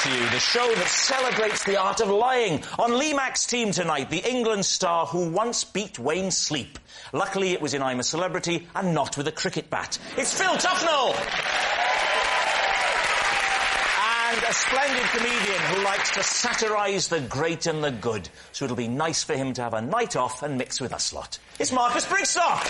to you, the show that celebrates the art of lying. On Lee Mack's team tonight, the England star who once beat Wayne Sleep. Luckily, it was in I'm a Celebrity and not with a cricket bat. It's Phil Tufnell! And a splendid comedian who likes to satirise the great and the good. So it'll be nice for him to have a night off and mix with us lot. It's Marcus Brigstocke!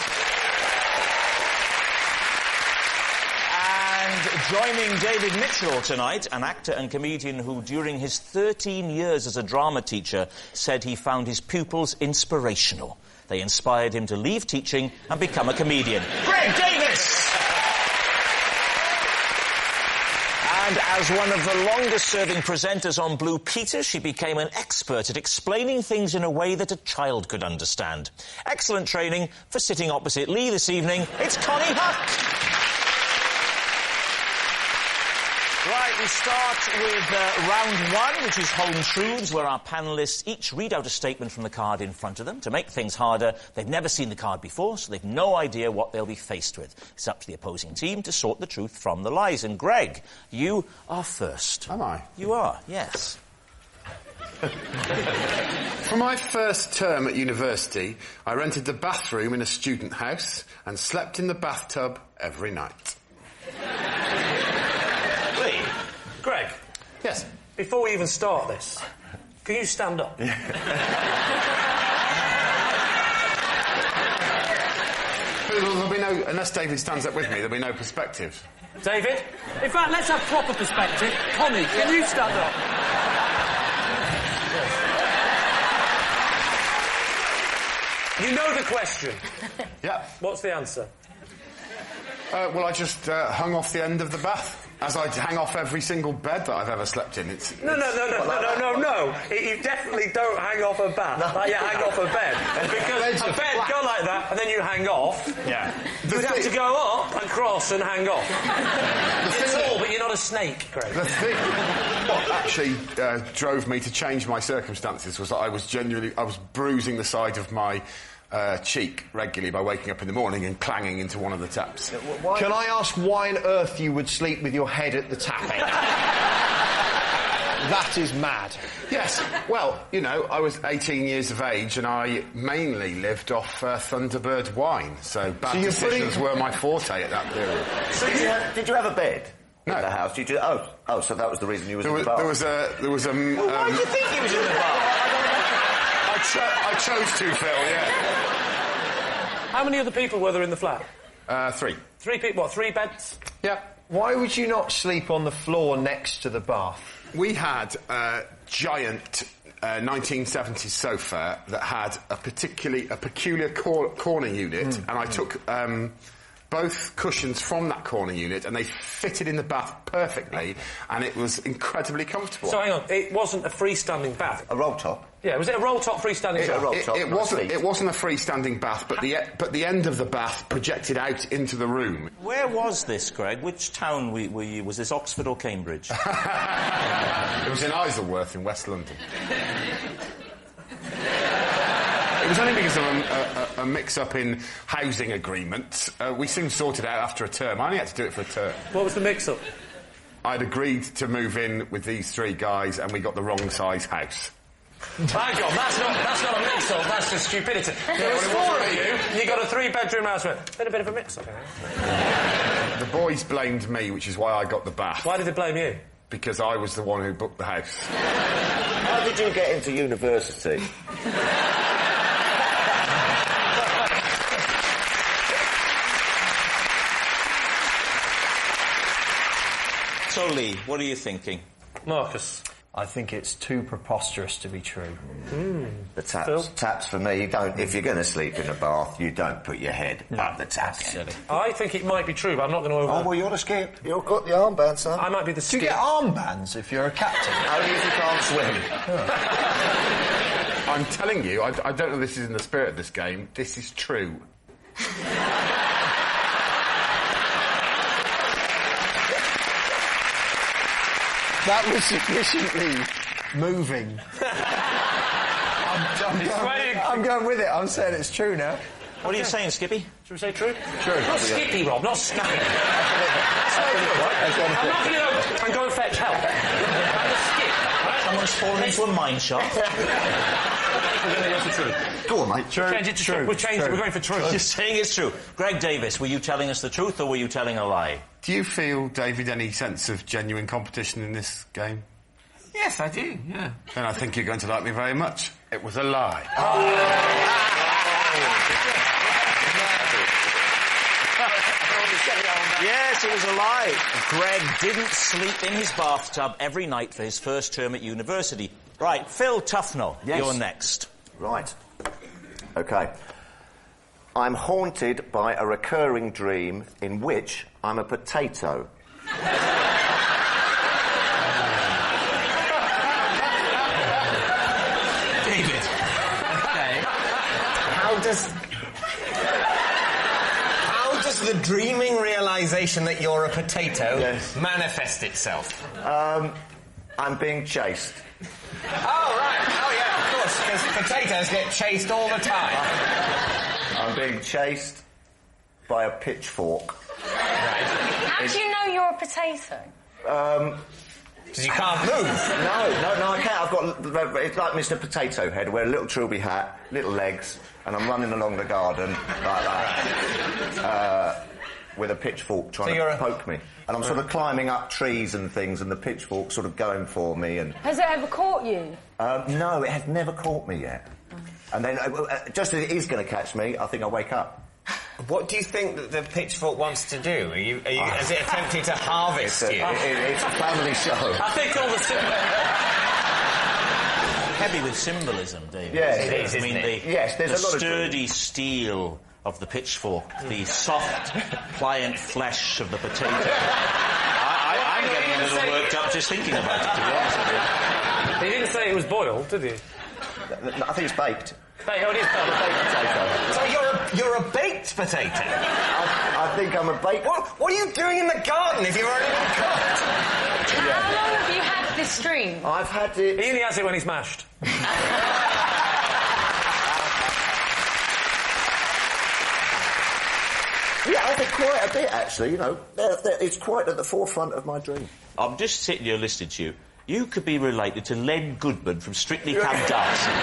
And joining David Mitchell tonight, an actor and comedian who, during his 13 years as a drama teacher, said he found his pupils inspirational. They inspired him to leave teaching and become a comedian. Greg Davies! And as one of the longest-serving presenters on Blue Peter, she became an expert at explaining things in a way that a child could understand. Excellent training for sitting opposite Lee this evening. It's Konnie Huck! Right, we start with round one, which is Home Truths, where our panellists each read out a statement from the card in front of them. To make things harder, they've never seen the card before, so they've no idea what they'll be faced with. It's up to the opposing team to sort the truth from the lies. And Greg, you are first. Am I? You are, yes. For my first term at university, I rented the bathroom in a student house and slept in the bathtub every night. Greg? Yes? Before we even start this, can you stand up? There'll be no... Unless David stands up with me, there'll be no perspective. David? In fact, let's have proper perspective. Konnie, can you stand up? You know the question. Yeah. What's the answer? Well, I just hung off the end of the bath. As I hang off every single bed that I've ever slept in. No. You definitely don't hang off a bath. Like you hang off a bed. Because a bed go like that, and then you hang off. Yeah. You'd have to go up and cross and hang off. You're tall, but you're not a snake, Greg. The thing what actually drove me to change my circumstances was that I was bruising the side of my cheek regularly by waking up in the morning and clanging into one of the taps. Can I ask why on earth you would sleep with your head at the tap end? That is mad. Yes. Well, you know, I was 18 years of age and I mainly lived off Thunderbird wine, so bad decisions were my forte at that period. So did you have a bed? No. In the house? Did you? Oh, so that was the reason you was in the bath. There was a... Well, why did you think he was in the bath? I chose to, Phil, yeah. How many other people were there in the flat? 3. 3 people, what, 3 beds? Yeah. Why would you not sleep on the floor next to the bath? We had a giant 1970s sofa that had a peculiar corner unit, and I took both cushions from that corner unit and they fitted in the bath perfectly, and it was incredibly comfortable. So hang on, it wasn't a freestanding bath? A roll top? Yeah, was it a roll top freestanding bath? It wasn't a freestanding bath, but the end of the bath projected out into the room. Where was this, Greg? Which town were you? Was this Oxford or Cambridge? It was in Isleworth in West London. It was only because of a mix-up in housing agreements. We soon sorted it out after a term. I only had to do it for a term. What was the mix-up? I'd agreed to move in with these 3 guys and we got the wrong size house. Hang on, that's not a mix-up, that's just stupidity. There was 4 of you, and you got a 3-bedroom house. Been a bit of a mix-up, The boys blamed me, which is why I got the bath. Why did they blame you? Because I was the one who booked the house. How did you get into university? So, Lee, what are you thinking? Marcus? I think it's too preposterous to be true. The taps. Phil? Taps for me, you don't... If you're going to sleep in a bath, you don't put your head up the tap. I think it might be true, but I'm not going to Oh, well, you're the skip. You've got the armband, son. I might be the Do skip. you get armbands if you're a captain? Only if you can't swim. I'm telling you, I don't know if this is in the spirit of this game, this is true. That was sufficiently moving. I'm going with it. I'm saying it's true now. What are you saying, Skippy? Should we say true? True. Not Skippy, Rob, not Skippy. That's not good, right? I'm not going to go and fetch help. has fallen into a mine shaft. We're going to go for truth. Go on, mate. Change it to truth. We're going for truth. You're saying it's true. Greg Davies, were you telling us the truth or were you telling a lie? Do you feel, David, any sense of genuine competition in this game? Yes, I do, yeah. Then I think you're going to like me very much. It was a lie. Yes, it was a lie. Greg didn't sleep in his bathtub every night for his first term at university. Right, Phil Tufnell, you're next. Right. OK. I'm haunted by a recurring dream in which I'm a potato. David. Okay. How does the dreaming realisation that you're a potato manifest itself? I'm being chased. Oh, right. Oh, yeah, of course, because potatoes get chased all the time. I'm being chased by a pitchfork. How do you know you're a potato? Because you can't move. No, I can't. I've got... It's like Mr. Potato Head. I wear a little trilby hat, little legs, and I'm running along the garden like that. With a pitchfork trying to poke me. And I'm sort of climbing up trees and things, and the pitchfork sort of going for me. And has it ever caught you? No, it has never caught me yet. And then, just as it is going to catch me, I think I'll wake up. What do you think that the pitchfork wants to do? Has it attempted to harvest you? It's a family show. I think all the Heavy with symbolism, David. Yes, it is, isn't it? Yes, there's the a lot of... sturdy steel of the pitchfork, the soft, pliant flesh of the potato. I'm getting a little worked up just thinking about it, to be honest with you. He didn't say it was boiled, did he? I think it's baked. Hey, oh, it is I'm a baked potato. So you're a baked potato? I think I'm a baked... What are you doing in the garden if you've already been cooked? How long have you had this dream? I've had it... He only has it when he's mashed. Yeah, I think quite a bit, actually, you know. It's quite at the forefront of my dream. I'm just sitting here listening to you. You could be related to Len Goodman from Strictly Come Dancing.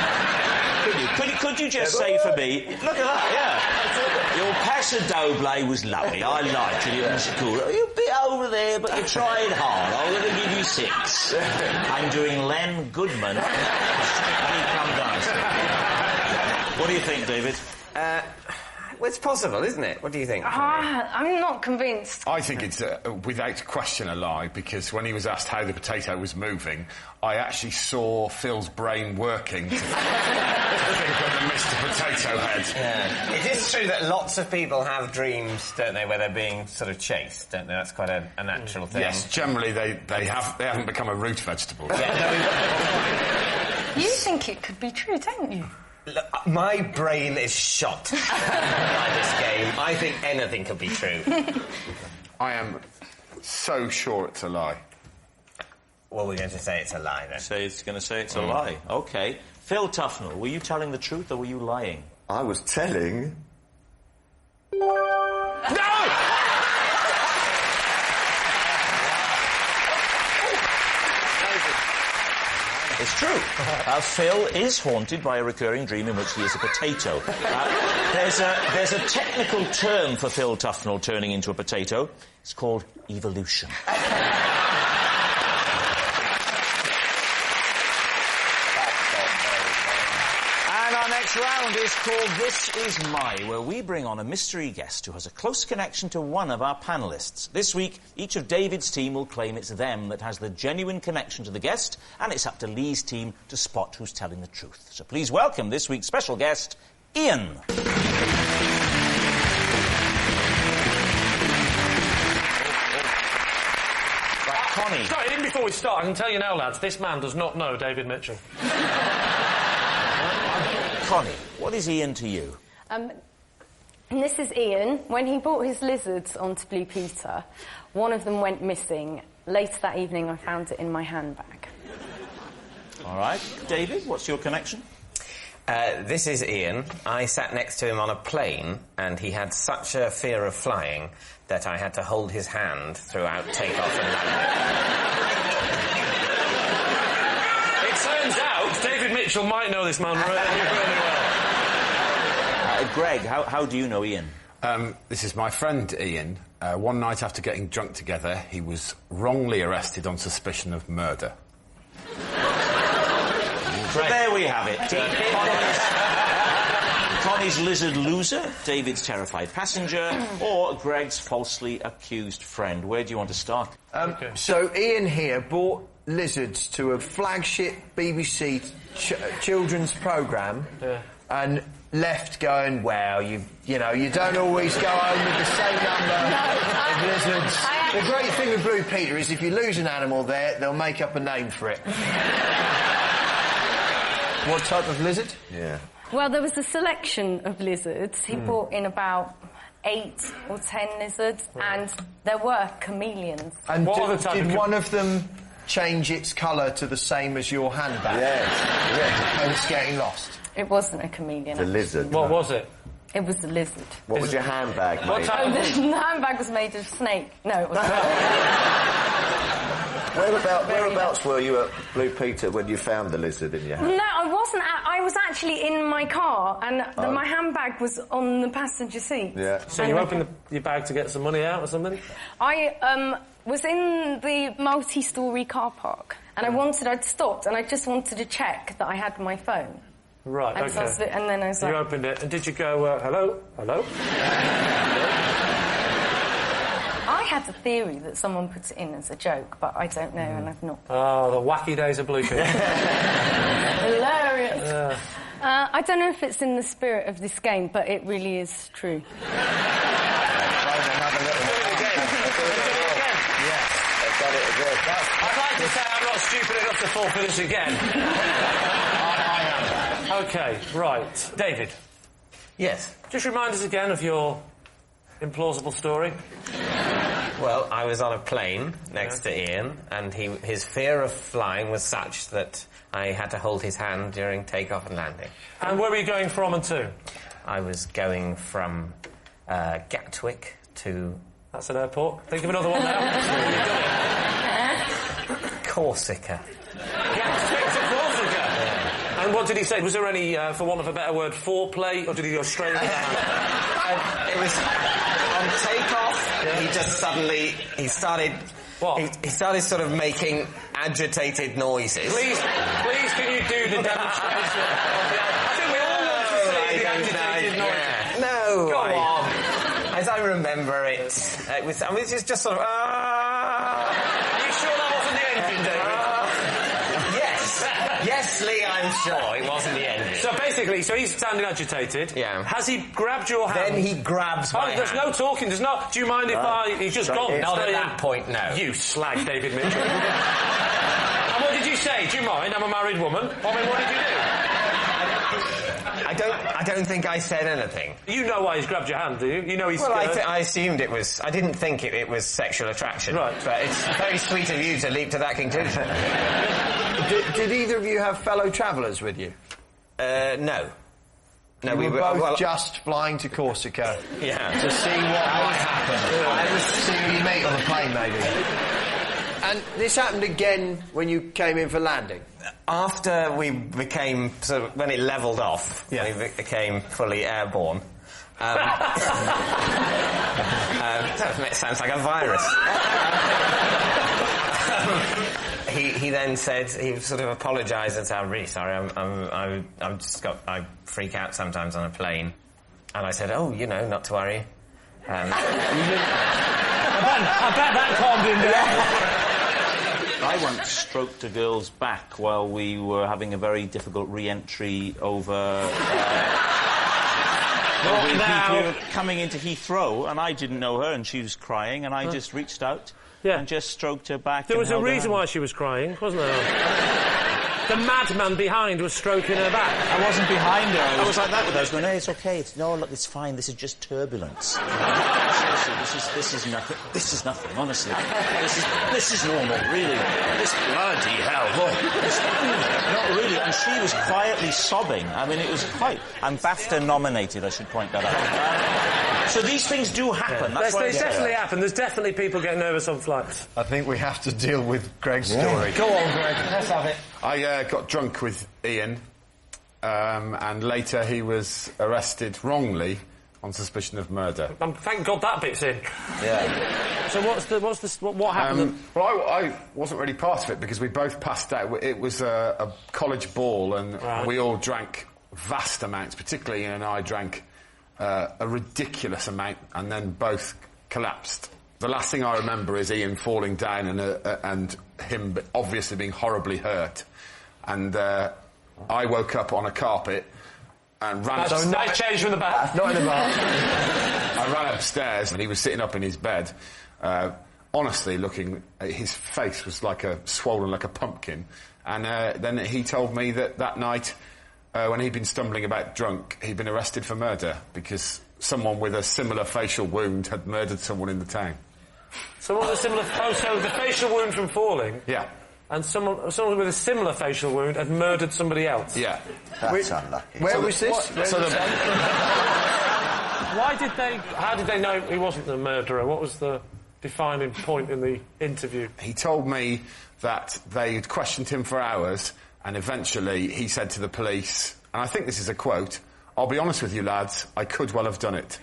Could you just say for me... Look at that, yeah. Your paso doble was lovely. I liked it. It was cool. You're a bit over there, but you're trying hard. I'm going to give you 6. I'm doing Len Goodman from Strictly Come Dancing. What do you think, David? Well, it's possible, isn't it? What do you think? I'm not convinced. I think it's, without question, a lie, because when he was asked how the potato was moving, I actually saw Phil's brain working to think of the Mr. Potato Head. Yeah. It is true that lots of people have dreams, don't they, where they're being sort of chased, don't they? That's quite a natural thing. Yes, generally they haven't become a root vegetable. You think it could be true, don't you? Look, my brain is shot by this game. I think anything could be true. I am so sure it's a lie. Well, we're going to say it's a lie, then. It's going to say it's a lie. OK. Phil Tufnell, were you telling the truth or were you lying? I was telling... No! It's true. Phil is haunted by a recurring dream in which he is a potato. There's a technical term for Phil Tufnell turning into a potato. It's called evolution. And our next round is called This Is My, where we bring on a mystery guest who has a close connection to one of our panellists. This week, each of David's team will claim it's them that has the genuine connection to the guest, and it's up to Lee's team to spot who's telling the truth. So please welcome this week's special guest, Ian. Konnie. Sorry, even before we start, I can tell you now, lads, this man does not know David Mitchell. Konnie, what is Ian to you? And this is Ian. When he brought his lizards onto Blue Peter, one of them went missing. Later that evening, I found it in my handbag. All right. David, what's your connection? This is Ian. I sat next to him on a plane, and he had such a fear of flying that I had to hold his hand throughout takeoff and landing. It's Mitchell might know this man really, really well. Greg, how do you know Ian? This is my friend Ian. One night after getting drunk together, he was wrongly arrested on suspicion of murder. So there we have it. Connie's lizard loser, David's terrified passenger, or Greg's falsely accused friend. Where do you want to start? So Ian here brought lizards to a flagship BBC children's programme and left going, well, you don't always go home with the same number of lizards. The great thing with Blue Peter is if you lose an animal there, they'll make up a name for it. What type of lizard? Yeah. Well, there was a selection of lizards. He brought in about 8 or 10 lizards, and there were chameleons. And did of one of them change its colour to the same as your handbag? Yes. And it's getting lost. It wasn't a chameleon. The lizard. What was it? It was a lizard. What was your handbag made? What type of... The handbag was made of snake. No, it wasn't. Whereabouts were you at Blue Peter when you found the lizard in your hand? No, I wasn't. I was actually in my car, and my handbag was on the passenger seat. Yeah. So you opened your bag to get some money out or something? I was in the multi-storey car park, and I'd stopped, and I just wanted to check that I had my phone. Right, And, okay. so and then I was You like... opened it, and did you go, hello? Hello? I had a theory that someone put it in as a joke, but I don't know, and I've not... Oh, the wacky days of Blue Peter. Hilarious! I don't know if it's in the spirit of this game, but it really is true. I'd like to say I'm not stupid enough to fall for this again. I am. OK, right. David. Yes. Just remind us again of your implausible story. Well, I was on a plane next to Ian, and his fear of flying was such that I had to hold his hand during takeoff and landing. And where were you going from and to? I was going from Gatwick to... That's an airport. Think of another one now. Corsica. Gatwick to Corsica. Yeah. And what did he say? Was there any, for want of a better word, foreplay, or did he go straight into the hand? It was on takeoff. Yeah. He just suddenly started. What? He started sort of making agitated noises. Please, can you do the demonstration? I think we all want to see the agitated noises. Yeah. No. Go on. As I remember it, it was just sort of. Are you sure that wasn't the engine, David? Yes, Lee, I'm sure it wasn't the engine. So basically, he's standing agitated. Yeah. Has he grabbed your hand? Then he grabs my hand. There's no talking. There's not. Do you mind if he's just gone? Not at that point, no. You slag, David Mitchell. And what did you say? Do you mind? I'm a married woman. I mean, what did you do? I don't think I said anything. You know why he's grabbed your hand, do you? You know he's... Well, I assumed it was... I didn't think it was sexual attraction. Right. But it's very sweet of you to leap to that conclusion. Did either of you have fellow travellers with you? No. No, we were both just flying to Corsica. Yeah. To see what might happen. See who you meet on the plane, maybe. And this happened again when you came in for landing? After we became... So when it levelled off, when we became fully airborne... that sounds like a virus. He then said, he sort of apologised and said, I'm really sorry, I freak out sometimes on a plane. And I said, not to worry. I bet that calmed him down. I once stroked a girl's back while we were having a very difficult re-entry over... we were coming into Heathrow, and I didn't know her, and she was crying, and I just reached out and just stroked her back. There was a reason why she was crying, wasn't there? The madman behind was stroking her back. I wasn't behind her. I was like that with her. I was going, hey, it's okay. No, look, it's fine. This is just turbulence. Seriously, this is nothing. This is nothing, honestly. This is normal, really. This bloody hell, look. Not really. And she was quietly sobbing. I mean, it was quite... I'm BAFTA nominated, I should point that out. So these things do happen. That's they definitely happen. There's definitely people getting nervous on flights. I think we have to deal with Greg's story. Go on, Greg. Let's have it. I got drunk with Ian and later he was arrested wrongly on suspicion of murder. Thank God that bit's in. Yeah. So what happened? Well, I wasn't really part of it because we both passed out. It was a college ball, and we all drank vast amounts. Particularly Ian and I drank a ridiculous amount, and then both collapsed. The last thing I remember is Ian falling down and him obviously being horribly hurt, and I woke up on a carpet. And ran upstairs. Nice change from the bath. Not in the bath. I ran upstairs and he was sitting up in his bed, honestly looking, his face was swollen like a pumpkin. And then he told me that night, when he'd been stumbling about drunk, he'd been arrested for murder because someone with a similar facial wound had murdered someone in the town. Someone with a similar... Oh, so the facial wound from falling? Yeah. And someone with a similar facial wound had murdered somebody else? Yeah. That's unlucky. Where was this? How did they know he wasn't the murderer? What was the defining point in the interview? He told me that they'd questioned him for hours, and eventually he said to the police, and I think this is a quote, "I'll be honest with you, lads, I could well have done it."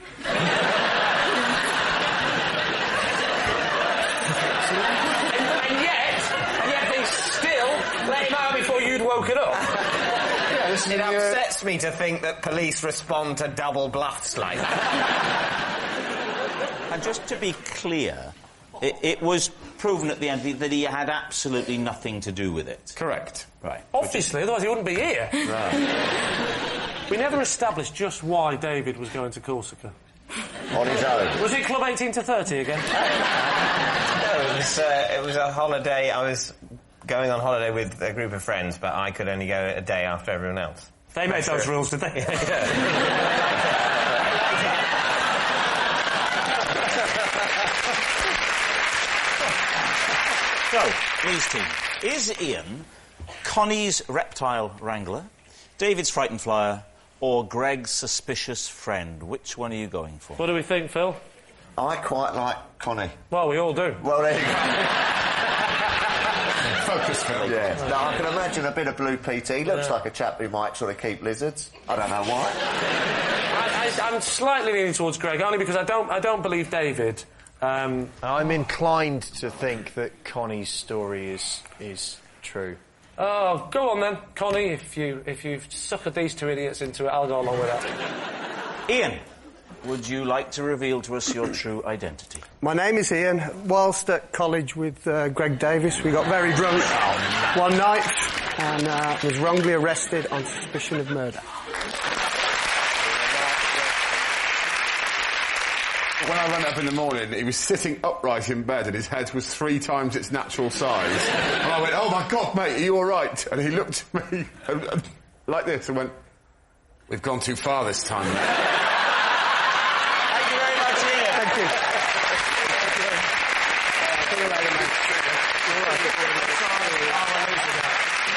Before you'd woken up. It upsets me to think that police respond to double bluffs like that. And just to be clear, it was proven at the end that he had absolutely nothing to do with it. Correct. Right. Obviously, otherwise he wouldn't be here. No. We never established just why David was going to Corsica. On his own. Was it Club 18 to 30 again? No, it was a holiday. I was going on holiday with a group of friends, but I could only go a day after everyone else. They made those rules, did they? So, Lee's team. Is Ian Connie's reptile wrangler, David's frightened flyer, or Greg's suspicious friend? Which one are you going for? What do we think, Phil? I quite like Konnie. Well, we all do. Well, there you go. Focus, Phil. Yeah. No, I can imagine a bit of Blue PT. He looks like a chap who might sort of keep lizards. I don't know why. I'm slightly leaning towards Greg, only because I don't believe David. I'm inclined to think that Connie's story is true. Oh, go on then, Konnie. If you suckered these two idiots into it, I'll go along with that. Ian, would you like to reveal to us your true identity? My name is Ian. Whilst at college with Greg Davies, we got very drunk one night and was wrongly arrested on suspicion of murder. When I ran up in the morning, he was sitting upright in bed and his head was 3 times its natural size. And I went, "Oh my God, mate, are you all right?" And he looked at me like this and went, "We've gone too far this time." Thank you very much, Ian. Thank you.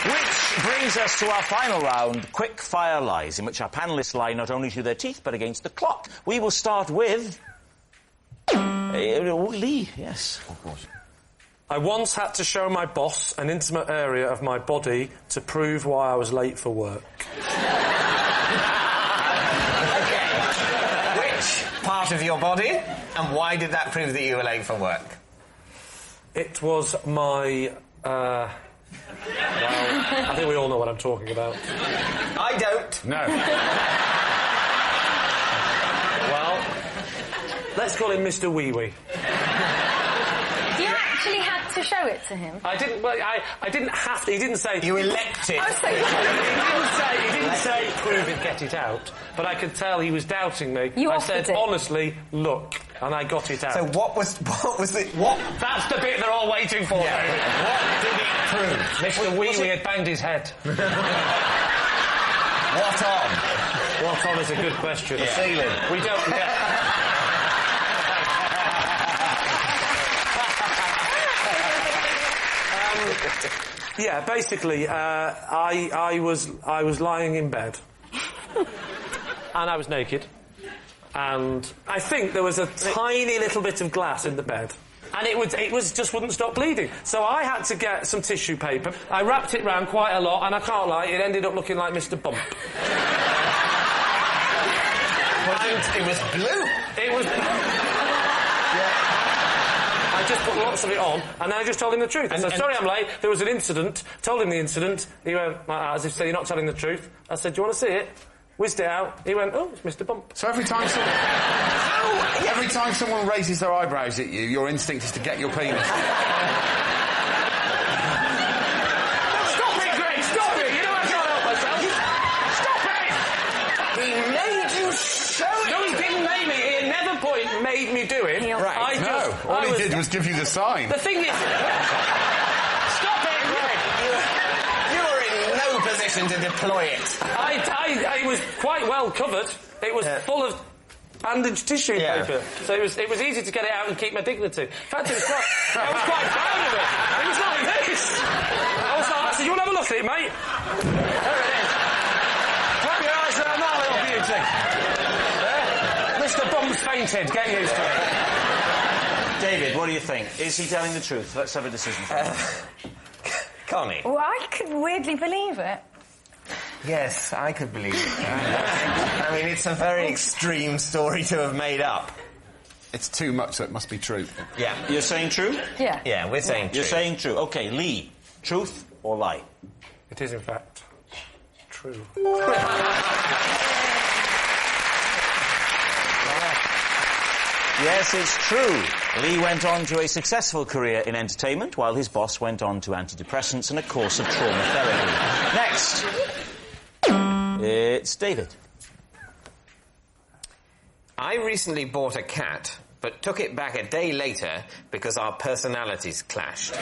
Which brings us to our final round, Quick Fire Lies, in which our panellists lie not only through their teeth, but against the clock. We will start with... Lee, yes. Of course. I once had to show my boss an intimate area of my body to prove why I was late for work. Okay. Which part of your body, and why did that prove that you were late for work? It was my... well, I think we all know what I'm talking about. I don't. No. Well, let's call him Mr. Wee Wee. You actually had to show it to him? I didn't. Well, I didn't have to. He didn't say. You elected. I was like, He didn't say prove it, get it out. But I could tell he was doubting me. You I offered said it. honestly, look, and I got it out. So what was the... What? That's the bit they're all waiting for. Yeah. What did it prove? Mr. Wee Wee had banged his head. What on? What on is a good question. The ceiling. We don't... Yeah, basically, I was lying in bed, and I was naked, and I think there was a tiny little bit of glass in the bed, and it just wouldn't stop bleeding. So I had to get some tissue paper. I wrapped it round quite a lot, and I can't lie, it ended up looking like Mr. Bump. It was blue. It was... I just put lots of it on, and then I just told him the truth. I said, sorry I'm late, there was an incident. Told him the incident. He went, as if to say, you're not telling the truth. I said, do you want to see it? Whizzed it out. He went, oh, it's Mr. Bump. So every time someone raises their eyebrows at you, your instinct is to get your penis. Stop it, Greg, stop it! You know I can't help myself. Stop it! He made you show it. No, he didn't make me. He at never point made me do it. Right. All he did was give you the sign. The thing is... Stop it, Greg! You were in no position to deploy it. I was quite well covered. It was full of bandaged tissue paper. So it was easy to get it out and keep my dignity. In fact, I was quite proud of it. It was like this. I said, you want to have a look at it, mate? There it is. Clap your eyes around that little beauty. Mr. Bump's fainted. Get used to it. David, what do you think? Is he telling the truth? Let's have a decision. Connie. Well, I could weirdly believe it. Yes, I could believe it. I mean, it's a very extreme story to have made up. It's too much, so it must be true. Yeah. You're saying true? Yeah. Yeah, we're saying true. You're saying true. OK, Lee, truth or lie? It is, in fact, true. Yes, it's true. Lee went on to a successful career in entertainment, while his boss went on to antidepressants and a course of trauma therapy. Next, it's David. I recently bought a cat, but took it back a day later because our personalities clashed.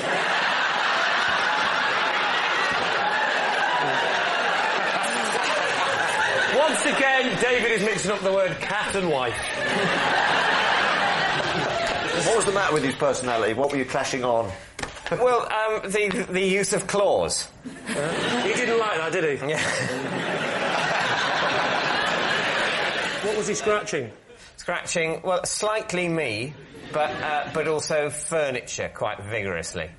Once again, David is mixing up the word cat and wife. What was the matter with his personality? What were you clashing on? Well, the use of claws. He didn't like that, did he? Yeah. What was he scratching? Scratching, well, slightly me, but also furniture quite vigorously.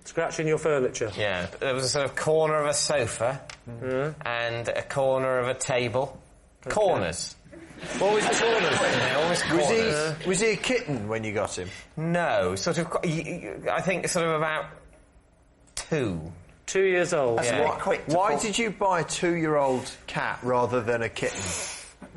Scratching your furniture? Yeah. There was a sort of corner of a sofa and a corner of a table. Okay. Corners. Always the corners? Yeah, always corners. Was he a kitten when you got him? No, sort of, I think sort of about 2. 2 years old. That's Why did you buy a 2-year-old cat rather than a kitten?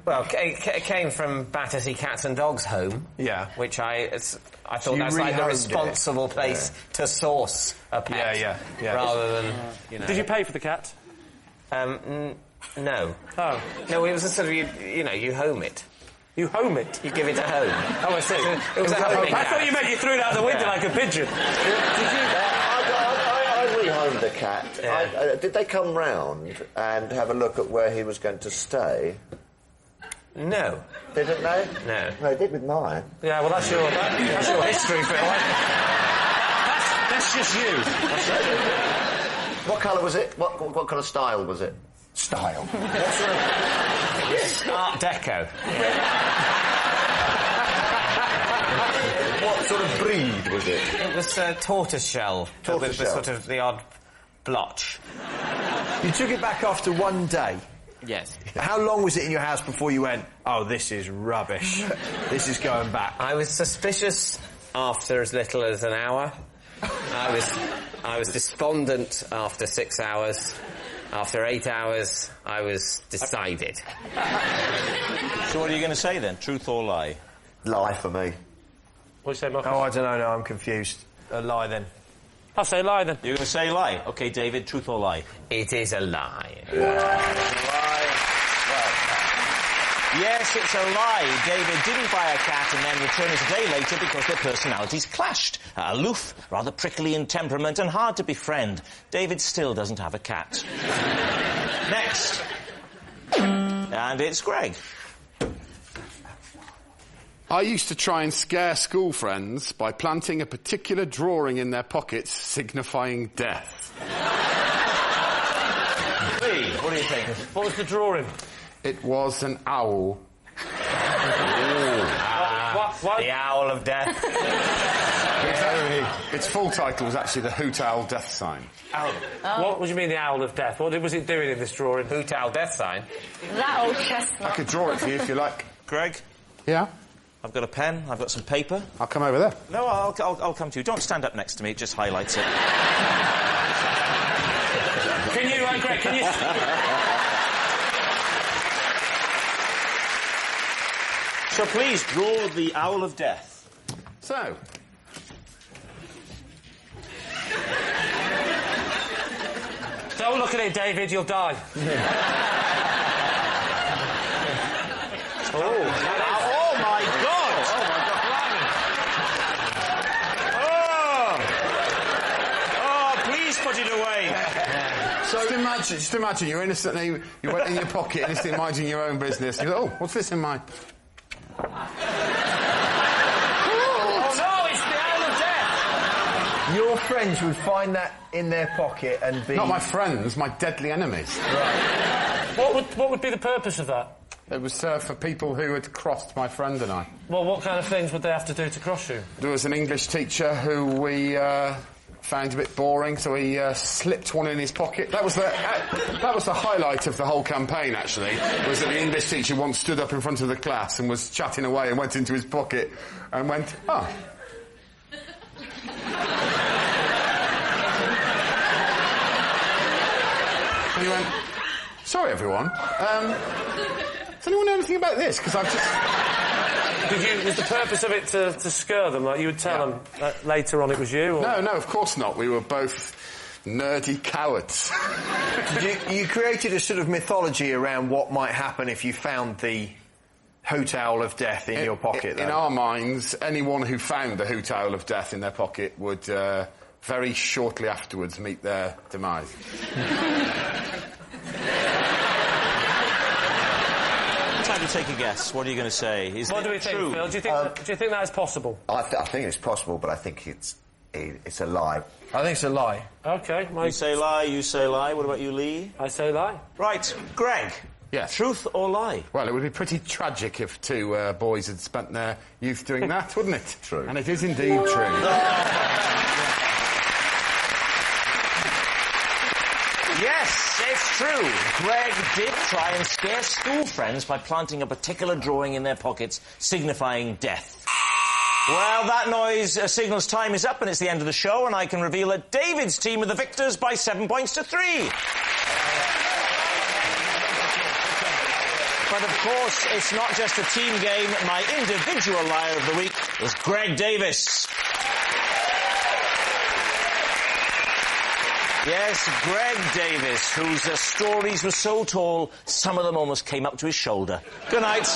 Well, it came from Battersea Cats and Dogs Home. Yeah. Which I thought that's like the responsible place to source a pet. Yeah. Rather than, you know. Did you pay for the cat? No. Oh. No, it was a sort of, you home it. You home it? You give it a home. Oh, I see. It was a homing I thought you meant you threw it out the window like a pigeon. I rehomed the cat. Yeah. Did they come round and have a look at where he was going to stay? No. Didn't they? No. They did with mine. Yeah, well, that's your history, Phil. That's just you. What colour was it? What kind of style was it? Style? Art Deco. What sort of breed was it? It was tortoiseshell. With the sort of the odd blotch. You took it back after one day? Yes. How long was it in your house before you went, oh, this is rubbish. This is going back? I was suspicious after as little as an hour. I was despondent after 6 hours. After 8 hours, I was decided. So what are you going to say then? Truth or lie? Lie for me. What do you say, Marcus? Oh, I don't know, no, I'm confused. A lie then. I'll say lie then. You're going to say lie. OK, David, truth or lie? It is a lie. Yes, it's a lie. David didn't buy a cat and then return it a day later because their personalities clashed. Aloof, rather prickly in temperament and hard to befriend. David still doesn't have a cat. Next. And it's Greg. I used to try and scare school friends by planting a particular drawing in their pockets signifying death. Lee, what do you think? What was the drawing? It was an owl. What? The owl of death. Is Its full title was actually the Hoot Owl Death Sign. Owl. What do you mean the Owl of Death? What was it doing in this drawing? Hoot Owl Death Sign. That old chestnut. I could draw it for you if you like. Greg? Yeah? I've got a pen, I've got some paper. I'll come over there. No, I'll come to you. Don't stand up next to me, it just highlights it. Can you, Greg, can you... So please, draw the Owl of Death. So... Don't look at it, David, you'll die. Oh, my God! Oh, please put it away. So just imagine you're innocently, you went in your pocket, innocently minding your own business. You go, oh, what's this in my... Oh, no, it's the Owl of Death! Your friends would find that in their pocket and be... Not my friends, my deadly enemies. Right. What would be the purpose of that? It was for people who had crossed my friend and I. Well, what kind of things would they have to do to cross you? There was an English teacher who we found a bit boring, so he slipped one in his pocket. That was the highlight of the whole campaign, actually, was that the English teacher once stood up in front of the class and was chatting away and went into his pocket and went, oh. And he went, sorry, everyone. Does anyone know anything about this? Because I've just... Was the purpose of it to scare them? Like you would tell them that later on it was you? Or? No, of course not. We were both nerdy cowards. You created a sort of mythology around what might happen if you found the Hoot Owl of Death in your pocket, though. In our minds, anyone who found the Hoot Owl of Death in their pocket would very shortly afterwards meet their demise. Time to take a guess. What are you going to say? What do we think, Phil? Do you think that is possible? I think it's possible, but I think it's a lie. I think it's a lie. OK. You say lie, you say lie. What about you, Lee? I say lie. Right. Greg. Yes. Truth or lie? Well, it would be pretty tragic if two boys had spent their youth doing that, wouldn't it? True. And it is indeed true. Yes, it's true. Greg did try and scare school friends by planting a particular drawing in their pockets, signifying death. Well, that noise signals time is up and it's the end of the show, and I can reveal that David's team are the victors by 7 points to 3. But of course, it's not just a team game. My individual liar of the week is Greg Davies. Yes, Greg Davies, whose stories were so tall, some of them almost came up to his shoulder. Good night.